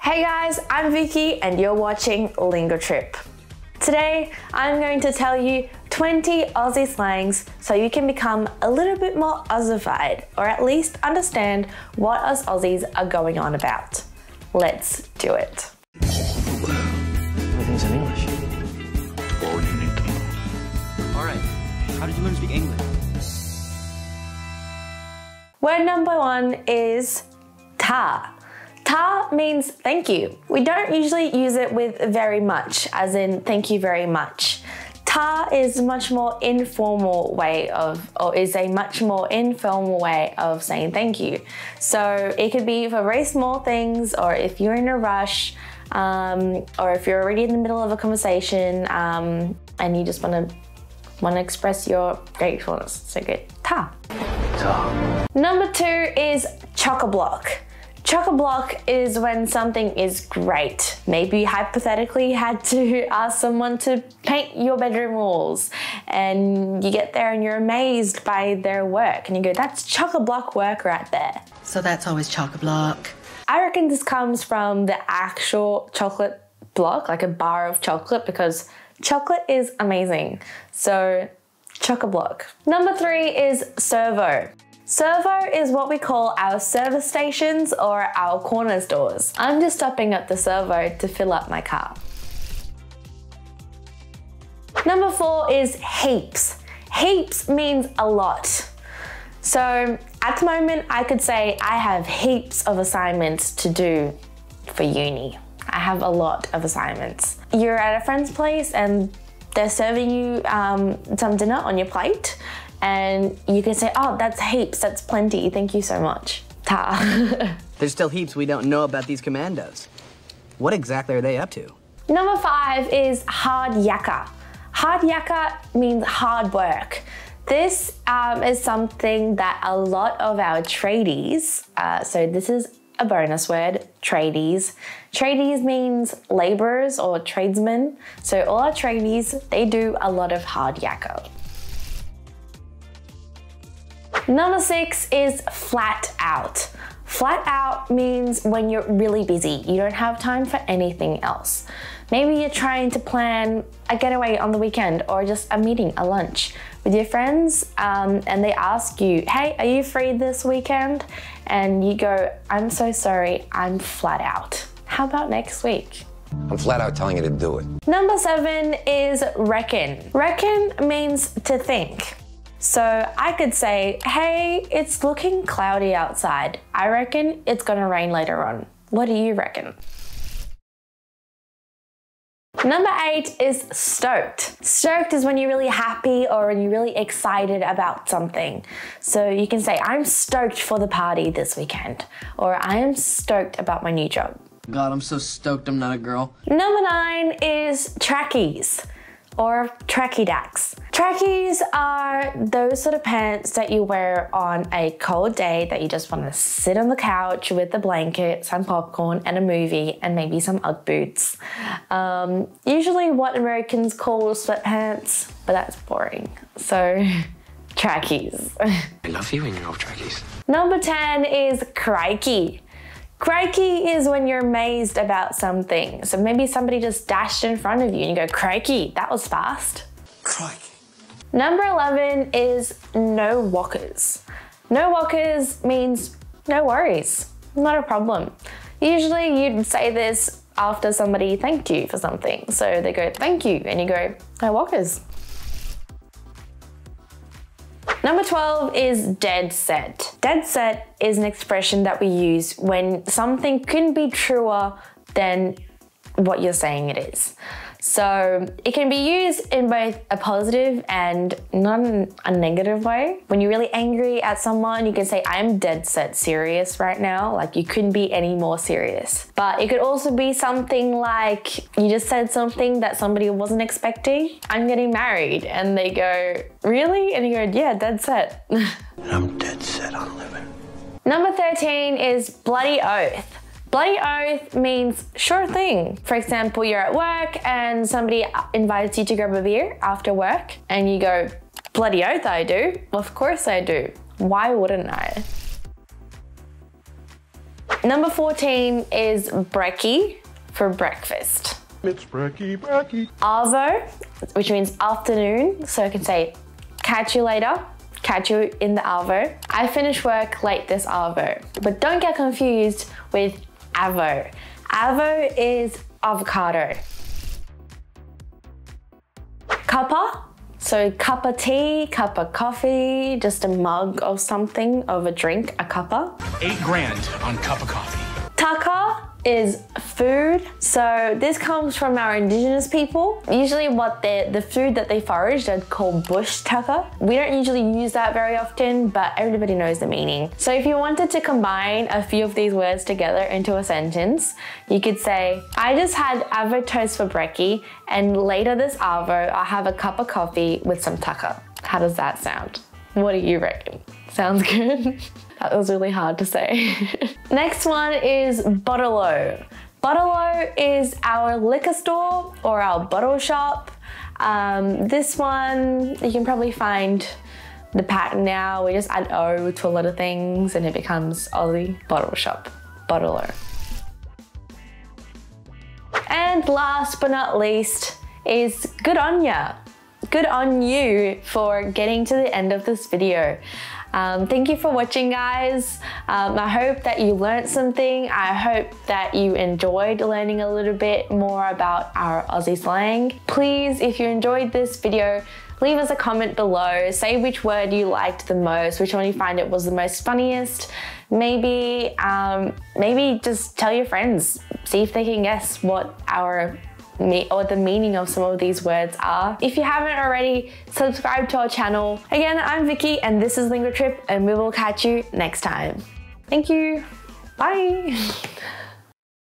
Hey guys, I'm Vicky and you're watching LinguaTrip. Today, I'm going to tell you 20 Aussie slangs so you can become a little bit more Aussified, or at least understand what us Aussies are going on about. Let's do it. Everything's in English. All you need to know. All right, how did you learn to speak English? Word number one is ta. Ta means thank you. We don't usually use it with very much, as in thank you very much. Ta is a much more informal way of saying thank you. So it could be for very small things, or if you're in a rush, or if you're already in the middle of a conversation and you just want to express your gratefulness. So good. Ta. Ta. Number two is chock-a-block. Chock-a-block is when something is great. Maybe you hypothetically had to ask someone to paint your bedroom walls and you get there and you're amazed by their work and you go, that's chock-a-block work right there. So that's always chock-a-block. I reckon this comes from the actual chocolate block, like a bar of chocolate, because chocolate is amazing. So chock-a-block. Number three is servo. Servo is what we call our service stations or our corner stores. I'm just stopping at the servo to fill up my car. Number four is heaps. Heaps means a lot. So at the moment, I could say I have heaps of assignments to do for uni. I have a lot of assignments. You're at a friend's place and they're serving you some dinner on your plate, and you can say, oh, that's heaps, that's plenty, thank you so much. Ta. There's still heaps we don't know about these commandos. What exactly are they up to? Number five is hard yakka. Hard yakka means hard work. This is something that a lot of our tradies, so this is a bonus word, tradies. Tradies means laborers or tradesmen. So all our tradies, they do a lot of hard yakka. Number six is flat out. Flat out means when you're really busy, you don't have time for anything else. Maybe you're trying to plan a getaway on the weekend or just a meeting, a lunch with your friends, and they ask you, hey, are you free this weekend? And you go, I'm so sorry, I'm flat out. How about next week? I'm flat out telling you to do it. Number seven is reckon. Reckon means to think. So I could say, hey, it's looking cloudy outside. I reckon it's gonna rain later on. What do you reckon? Number eight is stoked. Stoked is when you're really happy or when you're really excited about something. So you can say, I'm stoked for the party this weekend, or I am stoked about my new job. God, I'm so stoked I'm not a girl. Number nine is trackies, or tracky dacks. Trackies are those sort of pants that you wear on a cold day that you just want to sit on the couch with a blanket, some popcorn and a movie and maybe some Ugg boots. Usually what Americans call sweatpants, but that's boring. So trackies. I love you in your old trackies. Number 10 is crikey. Crikey is when you're amazed about something. So maybe somebody just dashed in front of you and you go, crikey, that was fast. Crikey. Number 11 is no wackas. No wackas means no worries, not a problem. Usually you'd say this after somebody thanked you for something. So they go, thank you, and you go, no wackas. Number 12 is dead set. Dead set is an expression that we use when something couldn't be truer than what you're saying it is. So it can be used in both a positive and not in a negative way. When you're really angry at someone, you can say, I'm dead set serious right now. Like you couldn't be any more serious. But it could also be something like you just said something that somebody wasn't expecting. I'm getting married. And they go, really? And you go, yeah, dead set. I'm dead set on living. Number 13 is bloody oath. Bloody oath means sure thing. For example, you're at work and somebody invites you to grab a beer after work and you go, bloody oath I do. Of course I do. Why wouldn't I? Number 14 is Brekky for breakfast. It's Brekky, Brekky. Arvo, which means afternoon, so I can say catch you later, catch you in the Arvo. I finished work late this Arvo, but don't get confused with Avo. Avo is avocado. Cuppa, so cup of tea, cup of coffee, just a mug of something, of a drink, a cuppa. $8 grand on cup of coffee. Tuckka is food. So this comes from our indigenous people. Usually what the food that they forage, they're called bush tuckka. We don't usually use that very often, but everybody knows the meaning. So if you wanted to combine a few of these words together into a sentence, you could say, I just had Arvo toast for Brekky, and later this Arvo, I'll have a cup of coffee with some tuckka. How does that sound? What do you reckon? Sounds good? That was really hard to say. Next one is Bottleo. Bottleo is our liquor store or our bottle shop. This one, you can probably find the pattern now. We just add O to a lot of things and it becomes Aussie bottle shop, Bottleo. And last but not least is good on ya. Good on you for getting to the end of this video. Thank you for watching, guys. I hope that you learned something. I hope that you enjoyed learning a little bit more about our Aussie slang. Please, if you enjoyed this video, leave us a comment below. Say which word you liked the most, which one you find it was the most funniest. Maybe just tell your friends. See if they can guess what the meaning of some of these words are. If you haven't already, subscribe to our channel. Again, I'm Vicky and this is LinguaTrip, and we will catch you next time. Thank you. Bye.